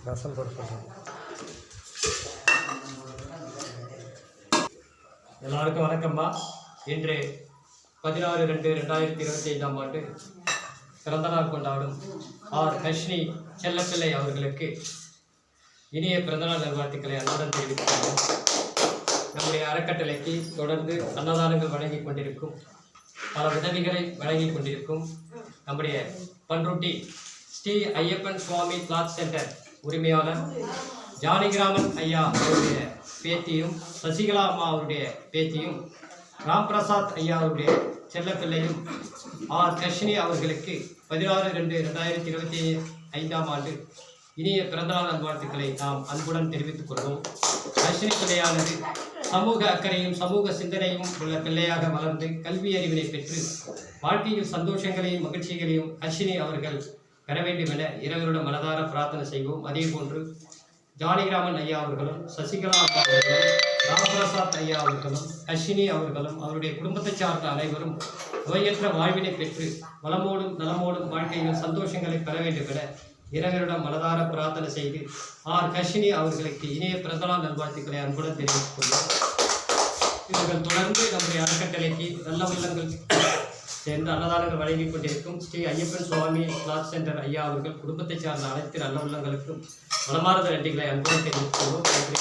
ரசம் போட்டு எல்லாருக்கும் வணக்கம்மா. இன்று 16/2/2025 ஆண்டு பிறந்தநாள் கொண்டாடும் ஆர் ஹர்ஷினி செல்லப்பிள்ளை அவர்களுக்கு இனிய பிறந்தநாள் நல்வாழ்த்துக்களை அன்புடன் தெரிவித்துள்ளோம். நம்முடைய அறக்கட்டளைக்கு தொடர்ந்து அன்னதானங்கள் வழங்கி கொண்டிருக்கும், பல உதவிகளை வழங்கி கொண்டிருக்கும் நம்முடைய பன்ருட்டி ஸ்ரீ ஐயப்பன் சுவாமி கிளாத் சென்டர் உரிமையாளர் ஜானகிராமன் ஐயா அவருடைய பேத்தியும், சசிகலா அம்மா அவருடைய பேத்தியும், ராம்பிரசாத் ஐயா அவருடைய செல்லப்பிள்ளையும் ஆர் ஹர்ஷினி அவர்களுக்கு 16/2/2025 ஆண்டு இனிய பிறந்தநாள் நல்வாழ்த்துக்களை நாம் அன்புடன் தெரிவித்துக் கொள்வோம். ஹர்ஷினி பிள்ளையானது சமூக அக்கறையும் சமூக சிந்தனையும் உள்ள பிள்ளையாக வளர்ந்து கல்வி அறிவினை பெற்று வாழ்க்கையில் சந்தோஷங்களையும் மகிழ்ச்சிகளையும் ஹர்ஷினி அவர்கள் பெற வேண்டும் என இறைவனோட மனதார பிரார்த்தனை செய்வோம். அதே போன்று ஜானகிராமன் ஐயா அவர்களும், சசிகலா அம்மா அவர்களும், ராமபிரசாத் ஐயா அவர்களும், ஹர்ஷினி அவர்களும் அவருடைய குடும்பத்தை சார்ந்த அனைவரும் நோயற்ற வாழ்வினை பெற்று வளமோடும் நலமோடும் வாழ்க்கையில் சந்தோஷங்களை பெற வேண்டும் என இறைவனிடம் மனதார பிரார்த்தனை செய்து ஆர் ஹர்ஷினி அவர்களுக்கு இனிய பிறந்தநாள் நல்வாழ்த்துக்களை அன்புடன் தெரிவித்துக் கொள்வோம். இவர்கள் தொடர்ந்து நம்முடைய அறக்கட்டளைக்கு நல்ல உள்ளங்கள் சேர்ந்து அன்னதானங்கள் வழங்கி கொண்டிருக்கும் ஸ்ரீ ஐயப்பன் சுவாமி கிளாத் சென்டர் ஐயா அவர்கள் குடும்பத்தை சார்ந்த அனைத்து நல்ல உள்ளங்களுக்கும் மனமார்ந்த நன்றிகளை அன்புடன் தெரிவித்துக் கொள்வோம். நன்றி.